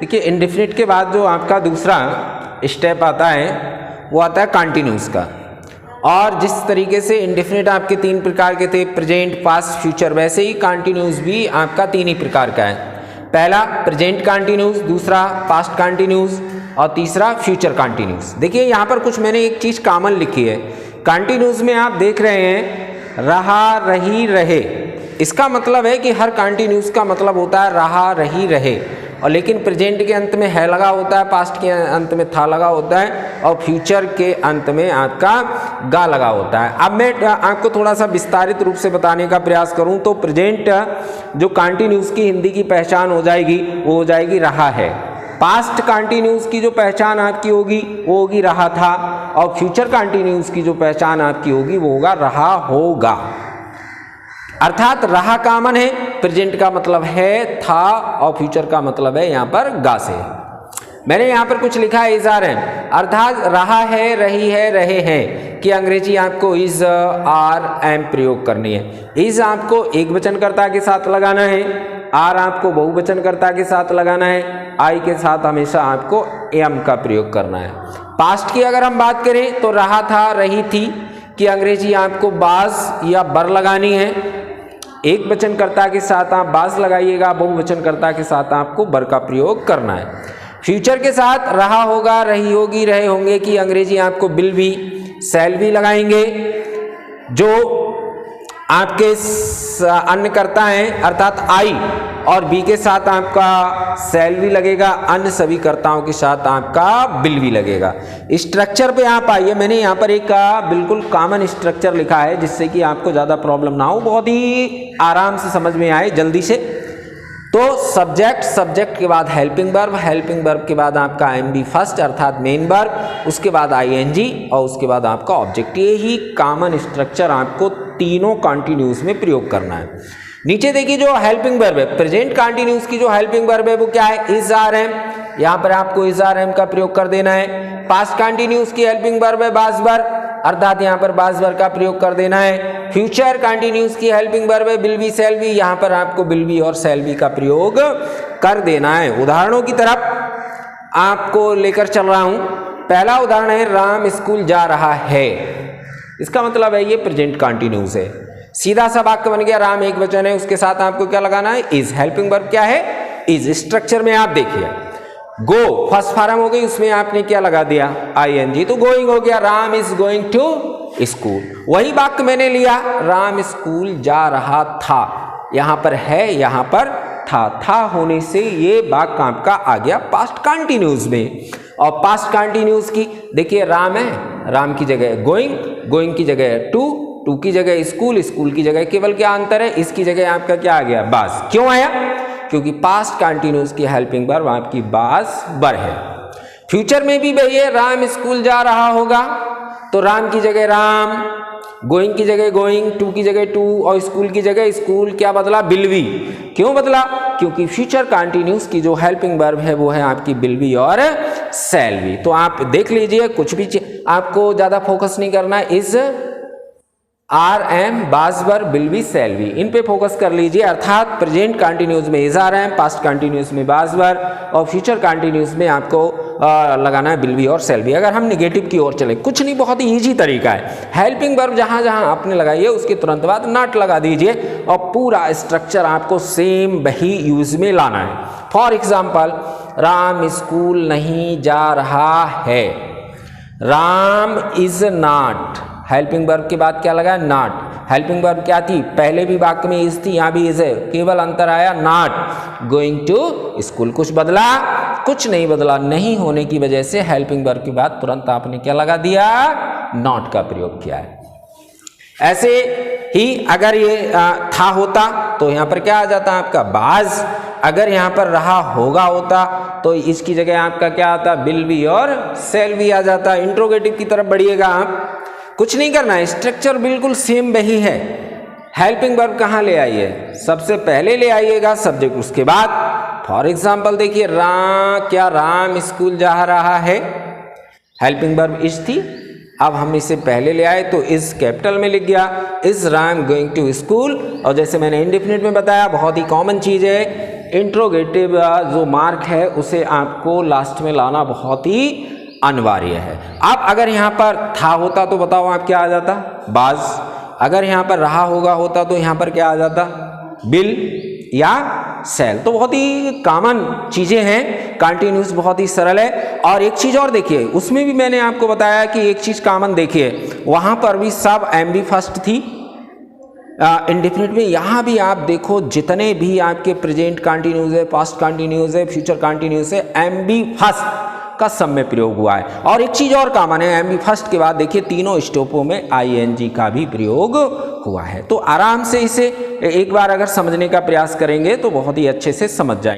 देखिए इंडेफिनिट के बाद जो आपका दूसरा स्टेप आता है वो आता है कंटिन्यूस का। और जिस तरीके से इंडेफिनिट आपके 3 प्रकार के थे, प्रेजेंट, पास्ट, फ्यूचर, वैसे ही कंटिन्यूस भी आपका 3 ही प्रकार का है। पहला प्रेजेंट कंटिन्यूस, दूसरा पास्ट कंटिन्यूस और तीसरा फ्यूचर कंटिन्यूस। देखिए यहाँ पर कुछ मैंने एक चीज़ कॉमन लिखी है। कंटिन्यूस में आप देख रहे हैं रहा, रही, रहे। इसका मतलब है कि हर कंटिन्यूस का मतलब होता है रहा, रही, रहे। और लेकिन प्रेजेंट के अंत में है लगा होता है, पास्ट के अंत में था लगा होता है और फ्यूचर के अंत में आपका गा लगा होता है। अब मैं आपको थोड़ा सा विस्तारित रूप से बताने का प्रयास करूं तो प्रेजेंट जो कंटिन्यूस की हिंदी की पहचान हो जाएगी वो हो जाएगी रहा है। पास्ट कंटिन्यूस की जो पहचान आपकी होगी वो होगी रहा था। और फ्यूचर कंटिन्यूस की जो पहचान आपकी होगी वो होगा रहा होगा। अर्थात रहा कॉमन है, प्रेजेंट का मतलब है था और फ्यूचर का मतलब है यहाँ पर गा से। मैंने यहाँ पर कुछ लिखा है इज आर एम, अर्थात रहा है, रही है, रहे हैं कि अंग्रेजी आपको इज आर एम प्रयोग करनी है। इज आपको एक वचनकर्ता के साथ लगाना है, आर आपको बहुवचनकर्ता के साथ लगाना है, आई के साथ हमेशा आपको एम का प्रयोग करना है। पास्ट की अगर हम बात करें तो रहा था, रही थी कि अंग्रेजी आपको बाज या बर लगानी है। एक वचनकर्ता के साथ आप बाज लगाइएगा, बहुवचनकर्ता के साथ आपको बर का प्रयोग करना है। फ्यूचर के साथ रहा होगा, रही होगी, रहे होंगे कि अंग्रेजी आपको विल भी, शैल भी लगाएंगे। जो आपके अन्य कर्ता हैं अर्थात आई और बी के साथ आपका शैल भी लगेगा, अन्य सभी कर्ताओं के साथ आपका विल भी लगेगा। स्ट्रक्चर पे आप आइए, मैंने यहाँ पर एक बिल्कुल कॉमन स्ट्रक्चर लिखा है जिससे कि आपको ज़्यादा प्रॉब्लम ना हो, बहुत ही आराम से समझ में आए जल्दी से। तो सब्जेक्ट, सब्जेक्ट के बाद हेल्पिंग वर्ब, हेल्पिंग वर्ब के बाद आपका एम बी फर्स्ट अर्थात मेन वर्ब, उसके बाद आईएनजी और उसके बाद आपका ऑब्जेक्ट। ये ही कॉमन स्ट्रक्चर आपको तीनों कंटिन्यूस में प्रयोग करना है। नीचे देखिए जो हेल्पिंग वर्ब है, प्रेजेंट कंटिन्यूस की जो हेल्पिंग वर्ब है वो क्या है, इज आर एम। यहाँ पर आपको इज आर एम का प्रयोग कर देना है। पास्ट कंटिन्यूस की हेल्पिंग वर्ब है बाज वर, अर्थात यहाँ पर बाज वर का प्रयोग कर देना है। फ्यूचर कंटिन्यूस की हेल्पिंग वर्ब है विल बी, शैल बी, यहाँ पर आपको विल बी और शैल बी का प्रयोग कर देना है। उदाहरणों की तरफ आपको लेकर चल रहा हूं। पहला उदाहरण है राम स्कूल जा रहा है। इसका मतलब है ये प्रेजेंट कंटिन्यूस है। सीधा सा वाक्य बन गया, राम एक वचन है, उसके साथ आपको क्या लगाना है, इज। हेल्पिंग वर्ब क्या है, इज। स्ट्रक्चर में आप देखिए गो फर्स्ट फॉर्म हो गई, उसमें आपने क्या लगा दिया, आईएनजी, तो गोइंग हो गया, Ram is going to school. वही वाक्य मैंने लिया, राम स्कूल जा रहा था, यहां पर है, यहां पर था होने से ये वाक्य आपका आ गया पास्ट कंटिन्यूस में। और पास्ट कंटिन्यूस की देखिए राम है, राम की जगह गोइंग, गोइंग की जगह टू की जगह स्कूल, स्कूल की जगह केवल क्या अंतर है, इसकी जगह आपका क्या आ गया, बास। क्यों आया, क्योंकि पास्ट कंटिन्यूस की हेल्पिंग वर्ब आपकी बास बर है। फ्यूचर में भी वही है, राम स्कूल जा रहा होगा तो राम की जगह राम, गोइंग की जगह गोइंग, टू की जगह टू और स्कूल की जगह स्कूल, क्या बदला, विल बी। क्यों बदला, क्योंकि फ्यूचर कंटिन्यूस की जो हेल्पिंग वर्ब है वो है आपकी विल बी और शैल बी। तो आप देख लीजिए, कुछ भी आपको ज्यादा फोकस नहीं करना है, is, are am, was were, will be, shall be, इन पे फोकस कर लीजिए। अर्थात प्रेजेंट कंटिन्यूस में is are am, past continuous में बाज वर्ब और फ्यूचर कंटिन्यूस में आपको लगाना है विल बी और शैल बी। अगर हम नेगेटिव की ओर चले, कुछ नहीं, बहुत ही इजी तरीका है। हेल्पिंग वर्ब जहां जहां आपने लगाई है उसके तुरंत बाद नॉट लगा दीजिए और पूरा स्ट्रक्चर आपको सेम वही यूज में लाना है। फॉर एग्जाम्पल, राम स्कूल नहीं जा रहा है, Ram is not, helping verb के बाद क्या लगा, नॉट। हेल्पिंग वर्ब क्या थी, पहले भी वाक्य में इज थी, यहाँ भी इज है, केवल अंतर आया नॉट गोइंग टू स्कूल। कुछ बदला, कुछ नहीं बदला। नहीं होने की वजह से हेल्पिंग वर्ब के बाद तुरंत आपने क्या लगा दिया, नॉट का प्रयोग किया है। ऐसे ही अगर ये था होता तो यहाँ पर क्या आ जाता आपका बाज। अगर यहाँ पर रहा होगा होता तो इसकी जगह आपका क्या आता, विल बी और शैल बी आ जाता। इंट्रोगेटिव की तरफ बढ़िएगा आप, कुछ नहीं करना है, स्ट्रक्चर बिल्कुल सेम वही है। हेल्पिंग वर्ब कहाँ ले आइए, सबसे पहले ले आइएगा सब्जेक्ट, उसके बाद। फॉर एग्जाम्पल देखिए, क्या राम स्कूल जा रहा है, हेल्पिंग वर्ब इज थी, अब हम इसे पहले ले आए तो इज कैपिटल में लिख गया, is Ram going to school. और जैसे मैंने इंडेफिनिट में बताया, बहुत ही कॉमन चीज है, इंट्रोगेटिव जो मार्क है उसे आपको लास्ट में लाना बहुत ही अनिवार्य है। अब अगर यहाँ पर था होता तो बताओ आप क्या आ जाता, बाज। अगर यहाँ पर रहा होता तो यहाँ पर क्या आ जाता, बिल या सेल। तो बहुत ही कॉमन चीज़ें हैं, कंटिन्यूस बहुत ही सरल है। और एक चीज़ और देखिए, उसमें भी मैंने आपको बताया कि एक चीज़ कॉमन देखिए, वहाँ पर भी सब एमबी फर्स्ट थी इंडेफिनिट में। यहाँ भी आप देखो जितने भी आपके प्रेजेंट कंटिन्यूस है, पास्ट कंटिन्यूस है, फ्यूचर कंटिन्यूस है, एमबी फर्स्ट का सब में प्रयोग हुआ है। और एक चीज़ और कॉमन है, एमबी फर्स्ट के बाद देखिए तीनों स्टॉपों में आईएनजी का भी प्रयोग हुआ है। तो आराम से इसे एक बार अगर समझने का प्रयास करेंगे तो बहुत ही अच्छे से समझ जाएंगे।